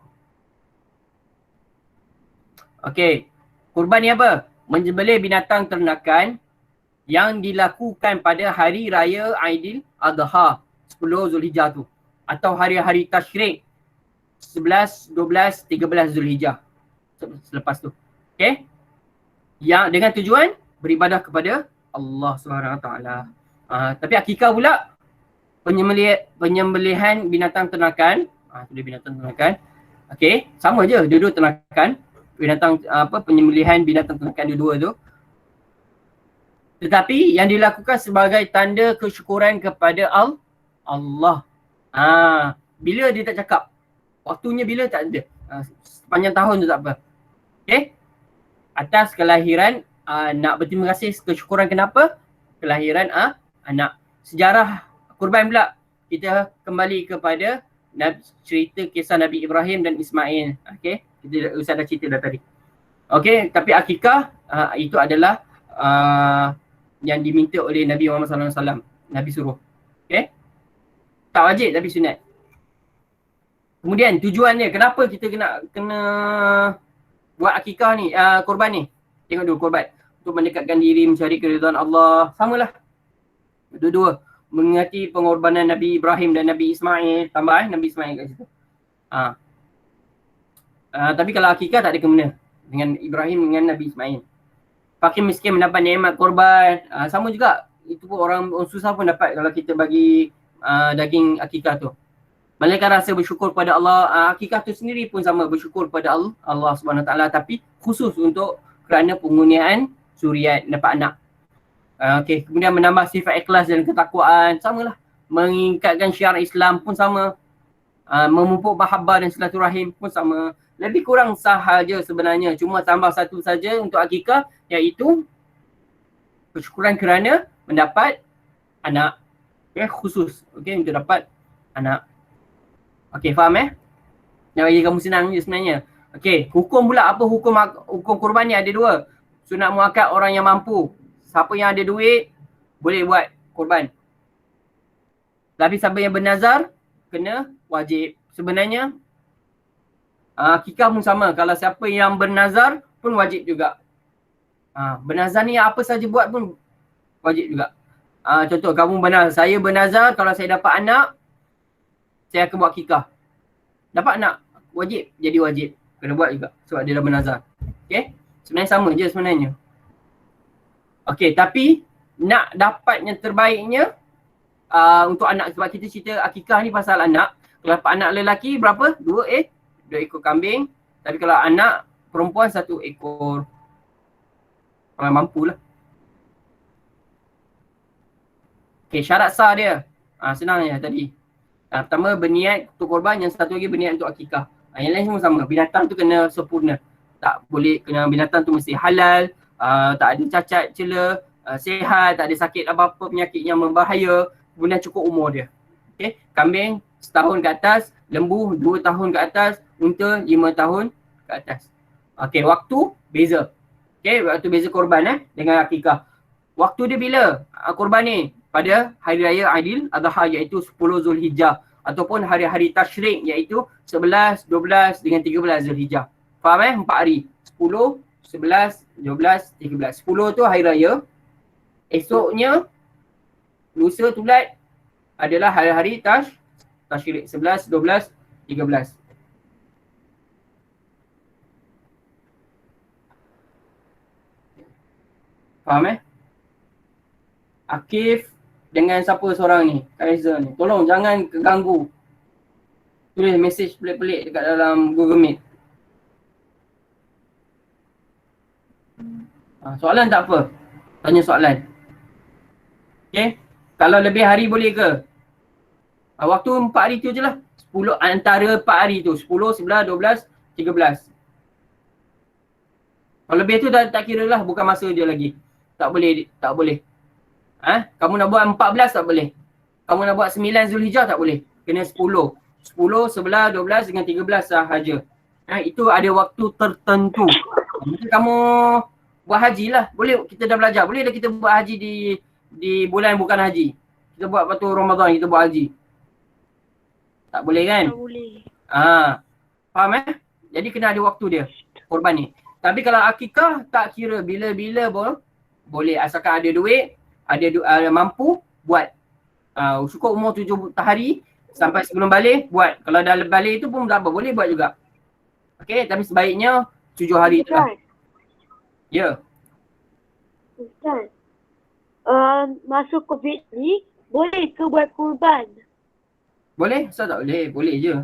Okey, kurban ni apa? Menyembelih binatang ternakan yang dilakukan pada hari raya Aidil Adha 10 Zulhijjah tu, atau hari-hari tasyrik 11, 12, 13 Zulhijjah selepas tu. Okey? Yang dengan tujuan beribadah kepada Allah SWT. Tapi akikah pula penyembelihan binatang ternakan. Itu dia binatang ternakan. Okey, sama je dua-dua ternakan. Binatang penyembelihan binatang ternakan dua-dua tu. Tetapi yang dilakukan sebagai tanda kesyukuran kepada Allah. Bila dia tak cakap. Waktunya bila tak ada. Sepanjang tahun tu tak apa. Okey? Atas kelahiran nak berterima kasih kesyukuran kenapa? Kelahiran anak. Sejarah kurban pula. Kita kembali kepada cerita kisah Nabi Ibrahim dan Ismail. Okey, kita Ustaz dah cerita dah tadi. Okey, tapi akikah itu adalah yang diminta oleh Nabi Muhammad SAW. Nabi suruh. Okey. Tak wajib tapi sunat. Kemudian tujuannya kenapa kita kena buat akikah ni, korban ni. Tengok dulu korban. Untuk mendekatkan diri, mencari keridhaan Allah. Samalah. Dua-dua. Mengingati pengorbanan Nabi Ibrahim dan Nabi Ismail. Tambah Nabi Ismail kat situ. Tapi kalau akikah tak ada kena dengan Ibrahim dengan Nabi Ismail. Fakir miskin mendapat nikmat korban. Sama juga. Itu pun orang susah pun dapat kalau kita bagi daging akikah tu. Melainkan rasa bersyukur pada Allah. Akikah tu sendiri pun sama, bersyukur pada Allah SWT, tapi khusus untuk kerana pengurniaan zuriat, dapat anak. Okey, kemudian menambah sifat ikhlas dan ketakwaan, samalah. Meningkatkan syiar Islam pun sama. Memupuk mahabbah dan silaturahim pun sama. Lebih kurang sahaja sebenarnya, cuma tambah satu saja untuk akikah, iaitu bersyukuran kerana mendapat anak. Okay, khusus, okay, untuk dapat anak. Okay, faham Nak bagi kamu senang je sebenarnya. Okay, hukum pula apa hukum kurban ni ada dua. Sunat muakkad orang yang mampu. Siapa yang ada duit boleh buat kurban. Tapi siapa yang bernazar kena wajib. Sebenarnya akikah pun sama. Kalau siapa yang bernazar pun wajib juga. Bernazar ni apa saja buat pun wajib juga. Contoh kamu saya bernazar kalau saya dapat anak, saya akan buat akikah. Dapat anak, wajib, jadi wajib. Kena buat juga sebab dia dah bernazar. Okay, sebenarnya sama je sebenarnya. Okay, tapi nak dapat yang terbaiknya untuk anak, sebab kita cerita akikah ni pasal anak. Kalau dapat anak lelaki berapa? 2 ekor kambing. Tapi kalau anak perempuan 1 ekor. Kalau mampu lah. Okay, syarat sah dia. Senang je tadi. Pertama berniat untuk korban, yang satu lagi berniat untuk akikah. Yang lain semua sama. Binatang tu kena sempurna. Tak boleh, kena binatang tu mesti halal, tak ada cacat, cela, sihat, tak ada sakit apa-apa, penyakit yang membahaya, kemudian cukup umur dia. Okay, kambing setahun ke atas, lembu 2 tahun ke atas, unta 5 tahun ke atas. Okay, waktu beza. Okay, waktu beza korban dengan akikah. Waktu dia bila korban ni? Pada hari raya Aidil Adha, iaitu 10 Zulhijjah, ataupun hari-hari tasyrik, iaitu 11, 12 dengan 13 Zulhijjah. Faham 4 hari. 10, 11, 12, 13. 10 tu hari raya. Esoknya lusa tulat adalah hari-hari tasyrik. 11, 12, 13. Faham Akif dengan siapa seorang ni, Kaiser ni. Tolong jangan keganggu. Tulis mesej pelik-pelik dekat dalam Google Meet. Soalan tak apa. Tanya soalan. Okay. Kalau lebih hari boleh ke? Waktu 4 hari tu je lah. 10 antara 4 hari tu. 10, 11, 12, 13. Kalau lebih tu dah tak kira lah. Bukan masa dia lagi. Tak boleh. Tak boleh. Kamu nak buat 14 tak boleh. Kamu nak buat 9 Zulhijjah tak boleh. Kena 10. 10, 11, 12 dengan 13 sahaja. Itu ada waktu tertentu. Mungkin kamu buat haji lah. Boleh, kita dah belajar. Boleh dah kita buat haji di bulan bukan haji. Kita buat waktu Ramadan, kita buat haji. Tak boleh kan? Tak boleh. Faham Jadi kena ada waktu dia, korban ni. Tapi kalau akikah tak kira bila-bila pun boleh, asalkan ada duit, ada mampu buat. Cukup umur 7 hari sampai sebelum balik buat. Kalau dah balik tu pun tak apa, boleh buat juga. Okey, tapi sebaiknya 7 hari tu lah. Ya. Ustaz, masa COVID ni boleh ke buat kurban? Boleh? Asal tak boleh? Boleh je.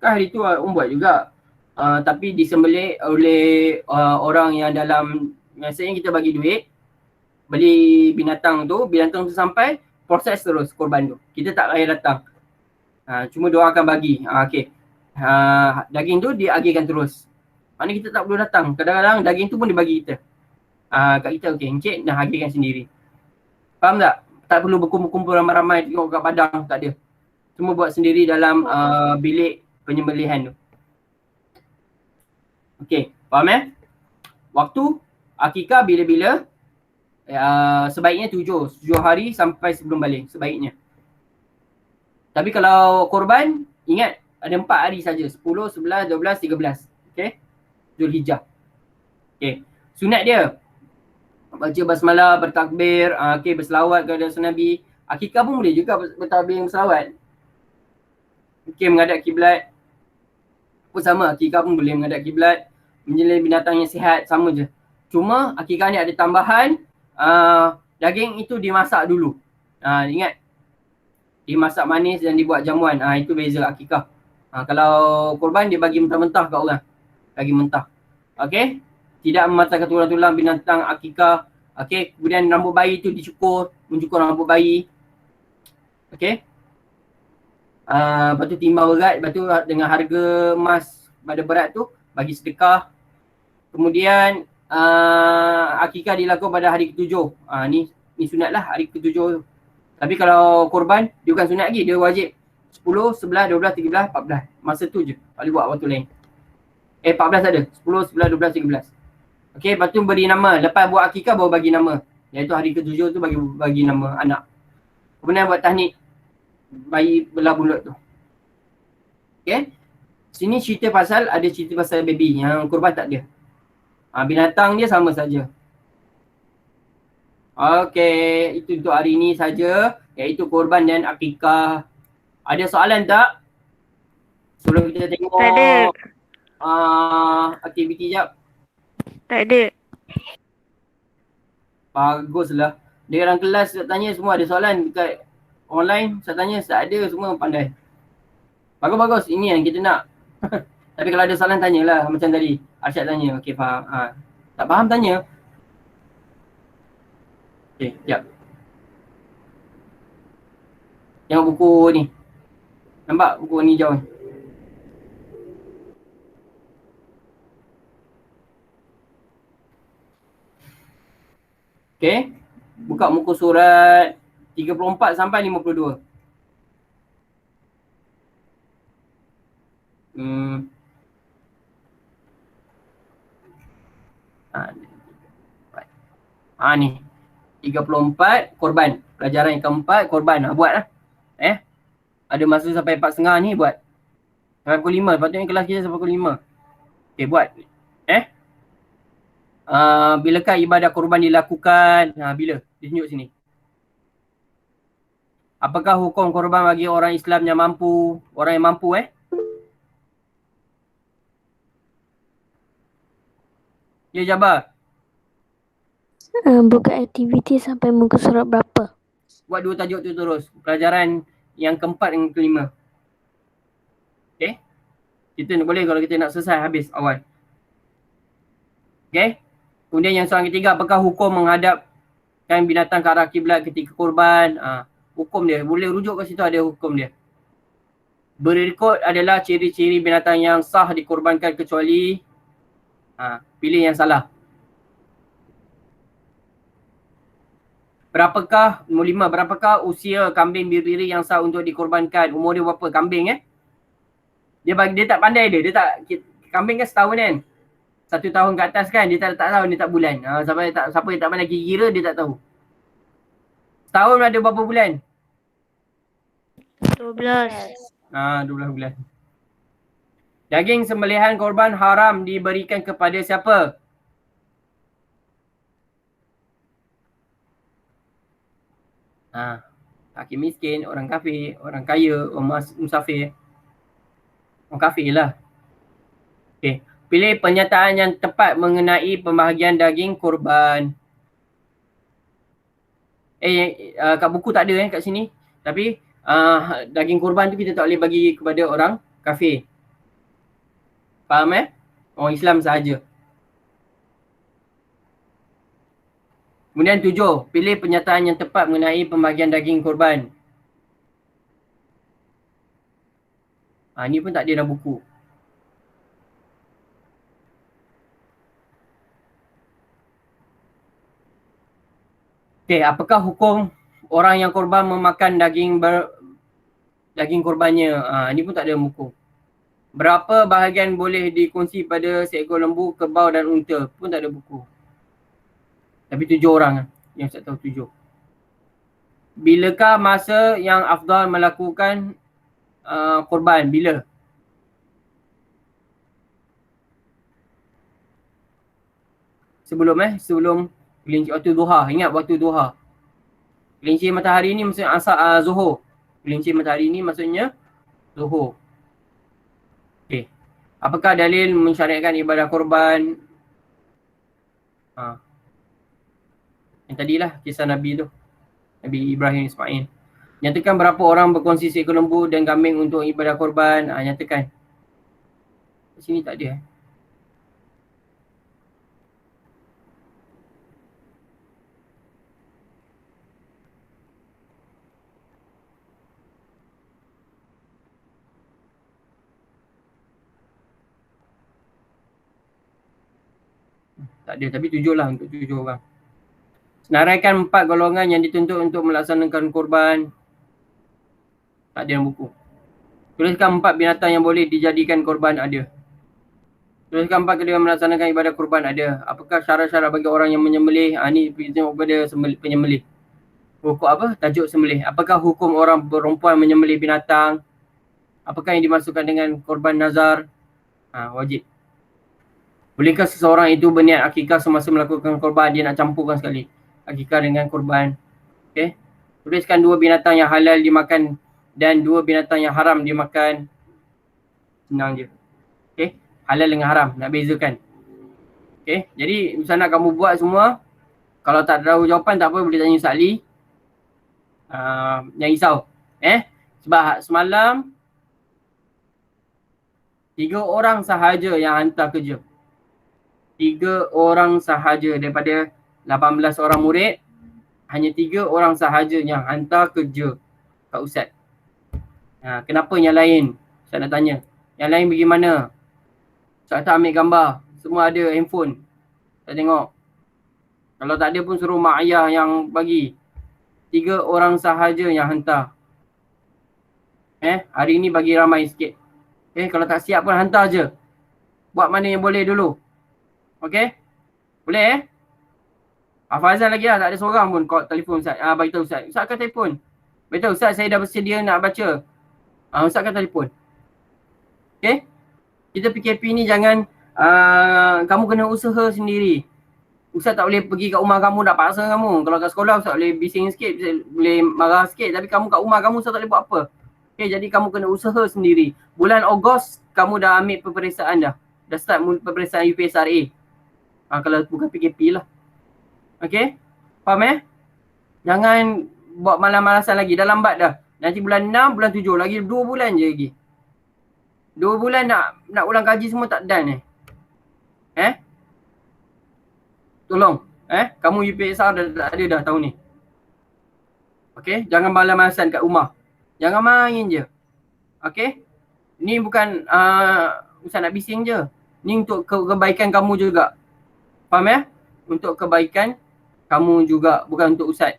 Kan hari tu buat juga. Tapi disembelih oleh orang yang dalam, maksudnya kita bagi duit, beli binatang tu sampai proses terus korban tu. Kita tak payah datang. Cuma dia akan bagi. Okey. Daging tu diagihkan terus. Maknanya kita tak perlu datang. Kadang-kadang daging tu pun dibagi kita. Kat kita okey, encik dah agihkan sendiri. Faham tak? tak perlu berkumpul-kumpul ramai-ramai tengok kat padang, tak ada. Semua buat sendiri dalam bilik penyembelihan tu. Okey, faham Waktu akikah bila-bila? Sebaiknya 7 hari sampai sebelum balik, sebaiknya. Tapi kalau korban, ingat ada 4 hari saja, 10, 11, 12, 13. Okey? Zulhijjah. Okey. Sunat dia baca basmalah, bertakbir, okey, berselawat kepada Nabi. Akikah pun boleh juga bertakbir, berselawat. Okey, menghadap kiblat. Pun sama, akikah pun boleh menghadap kiblat. Menyembelih binatang yang sihat, sama je. Cuma akikah ni ada tambahan, daging itu dimasak dulu. Ingat, dimasak manis dan dibuat jamuan. Itu beza akikah. Kalau korban dia bagi mentah-mentah kat orang. Bagi mentah. Okey. Tidak mematahkan tulang-tulang binatang akikah. Okey. Kemudian rambut bayi tu dicukur. Mencukur rambut bayi. Okey. Lepas tu timbang berat. Lepas tu dengan harga emas pada berat tu bagi sedekah. Kemudian akikah dilakukan pada hari ke-7. Ni sunat lah hari ke-7 tu. Tapi kalau korban, dia bukan sunat lagi. Dia wajib 10, 11, 12, 13, 14. Masa tu je. Tak boleh buat waktu lain. 14 ada. 10, 11, 12, 13. Okey, lepas tu beri nama. Lepas buat akikah baru bagi nama. Iaitu hari ke-7 tu bagi nama anak. Kemudian buat tahnik bayi belah bulut tu. Okey. Sini cerita ada cerita pasal baby. Yang korban tak ada. Binatang dia sama saja. Okey, itu untuk hari ni saja, iaitu korban dan akikah. Ada soalan tak? Sebelum kita tengok Tak ada. aktiviti jap. Tak ada. Baguslah. Dia orang kelas saya tanya semua ada soalan dekat online, saya tanya tak ada, semua pandai. Bagus-bagus, ini yang kita nak. Tapi kalau ada soalan tanyalah macam tadi. Arsyad tanya, okey faham. Tak faham tanya. Okey, jap. Tengok buku ni. Nampak buku ni jauh ni. Okey. Buka muka surat 34 sampai 52. Ni 34 korban. Pelajaran yang keempat korban. Buatlah. Ada masa sampai 4.30 ni buat. Sampai pukul 5. Patutnya kelas kita sampai pukul 5. Okey, buat. Bilakah ibadah korban dilakukan? Bila? Dia tunjuk sini. Apakah hukum korban bagi orang Islam yang mampu? Orang yang mampu Ya Jabar. Buka aktiviti sampai muka surat berapa? Buat 2 tajuk tu terus. Pelajaran yang keempat dan kelima. Okay. Kita boleh kalau kita nak selesai habis awal. Okay. Kemudian yang soalan ketiga, apakah hukum menghadapkan binatang ke arah kiblat ketika korban? Hukum dia. Boleh rujuk kat situ ada hukum dia. Berikut adalah ciri-ciri binatang yang sah dikorbankan kecuali pilih yang salah. Berapakah usia kambing biri yang sah untuk dikorbankan? Umur dia berapa kambing Dia tak pandai dia tak, kambing kan setahun kan. 1 tahun ke atas kan, dia tak tahu, dia tak bulan. Siapa yang tak pandai kira dia tak tahu. Setahun ada berapa bulan? 12. 12 bulan. Daging sembelihan korban haram diberikan kepada siapa? Fakir miskin, orang kafir, orang kaya, orang musafir. Orang kafir lah. Okay. Pilih pernyataan yang tepat mengenai pembahagian daging korban. Kat buku tak ada kat sini. Tapi daging korban tu kita tak boleh bagi kepada orang kafir. Faham Orang Islam sahaja. Kemudian 7, pilih pernyataan yang tepat mengenai pembahagian daging korban. Ni pun tak ada dalam buku. Okay, apakah hukum orang yang korban memakan daging korbannya. Ini pun tak ada buku. Berapa bahagian boleh dikongsi pada seekor lembu, kerbau dan unta? Pun tak ada buku. Tapi 7 orang yang saya tahu 7. Bilakah masa yang afdal melakukan korban? Bila? Sebelum gelincir waktu duha. Ingat waktu duha. Gelincir matahari ni maksudnya zuhur. Gelincir matahari ni maksudnya zuhur. Okey. Apakah dalil mensyariatkan ibadah korban? Yang tadilah kisah Nabi tu. Nabi Ibrahim Ismail. Nyatakan berapa orang berkongsi seekor lembu dan kambing untuk ibadah korban. Nyatakan. Di sini tak ada. Tak ada, tapi 7 lah untuk 7 orang. Senaraikan 4 golongan yang dituntut untuk melaksanakan korban. Tak ada dalam buku. Tuliskan 4 binatang yang boleh dijadikan korban. Ada. Tuliskan 4 kedua melaksanakan ibadah korban. Ada. Apakah syarat-syarat bagi orang yang menyembelih? Ni tengok pada penyembelih. Hukum apa? Tajuk sembelih. Apakah hukum orang perempuan menyembelih binatang? Apakah yang dimasukkan dengan korban nazar? Wajib. Bolehkah seseorang itu berniat akikah semasa melakukan korban? Dia nak campurkan sekali akikah dengan korban. Okey. Tuliskan 2 binatang yang halal dimakan dan 2 binatang yang haram dimakan. Senang je. Okey. Halal dengan haram. Nak bezakan. Okey. Jadi misal nak kamu buat semua. Kalau tak tahu jawapan tak apa, boleh tanya Ustaz Ali. Jangan risau. Sebab semalam 3 orang sahaja yang hantar kerja. 3 orang sahaja daripada 18 orang murid. Hanya 3 orang sahaja yang hantar kerja kat Ustaz. Kenapa yang lain? Ustaz nak tanya. Yang lain bagaimana? Ustaz tak ambil gambar. Semua ada handphone. Ustaz tengok. Kalau tak ada pun suruh mak ayah yang bagi. 3 orang sahaja yang hantar. Hari ni bagi ramai sikit. Kalau tak siap pun hantar je. Buat mana yang boleh dulu. Okey? Boleh Fazal lagi lah, tak ada seorang pun call telefon Ustaz. Bagi tahu Ustaz. Ustaz akan telefon. Bagi tahu Ustaz, saya dah bersedia nak baca. Ustaz akan telefon. Okey? Kita PKP ni jangan kamu kena usaha sendiri. Ustaz tak boleh pergi kat rumah kamu, nak paksa kamu. Kalau kat sekolah Ustaz boleh bising sikit, boleh marah sikit. Tapi kamu kat rumah kamu Ustaz tak boleh buat apa. Okey, jadi kamu kena usaha sendiri. Bulan Ogos kamu dah ambil peperiksaan dah. Dah start peperiksaan UPSRA. Kalau bukan PKP lah. Okey? Faham Jangan buat malas-malasan lagi. Dah lambat dah. Nanti bulan 6, bulan 7. Lagi 2 bulan je lagi. 2 bulan nak ulang kaji semua tak done Tolong. Kamu UPSR dah ada dah tahun ni. Okey? Jangan malas-malasan kat rumah. Jangan main je. Okey? Ni bukan Ustaz nak bising je. Ni untuk kebaikan kamu juga. Faham Untuk kebaikan kamu juga, bukan untuk Ustaz.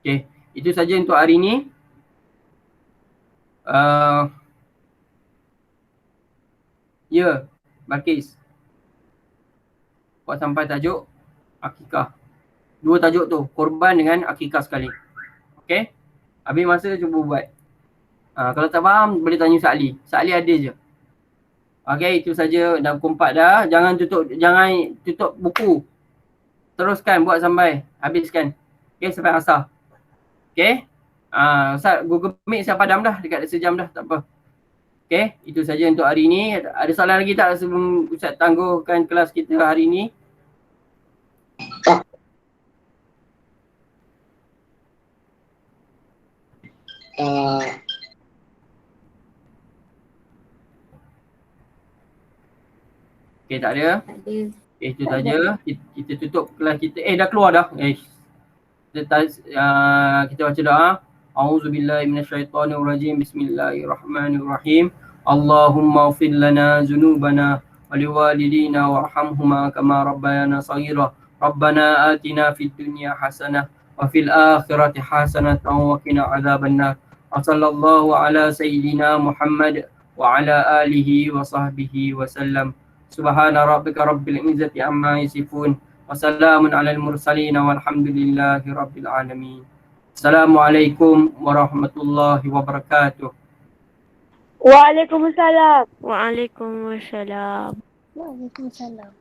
Okey, itu saja untuk hari ni. Balkis. Buat sampai tajuk akikah. 2 tajuk tu, korban dengan akikah sekali. Okey? Habis masa cuba buat. Kalau tak faham boleh tanya Ustaz Ali. Ustaz Ali ada je. Okey, itu saja dah pukul 4 dah. Jangan tutup buku. Teruskan buat sampai habiskan. Okey, sampai asar. Okey? Ustaz Google Meet saya padam dah dekat sejam dah, tak apa. Okey, itu saja untuk hari ni. Ada soalan lagi tak sebelum Ustaz tangguhkan kelas kita hari ni? Okey, tak ada. Okey, itu saja. Kita tutup kelas kita. Dah keluar dah. Kita baca doa. A'udzubillahi minasyaitonirrajim. Bismillahirrahmanirrahim. Allahumma ighfir lana dzunubana wa liwalidina warhamhuma kama rabbayana shaghira. Rabbana atina fid dunya hasanah wa fil akhirati hasanah wa qina adzabannar. Wa sallallahu ala sayyidina Muhammad wa ala alihi wa sahbihi wa sallam. Subhana rabbika rabbil izzati amma yasifun. Wa salamun alal mursalin walhamdulillahi rabbil alamin. Assalamualaikum warahmatullahi wabarakatuh. Waalaikumsalam. Waalaikumsalam. Waalaikumsalam.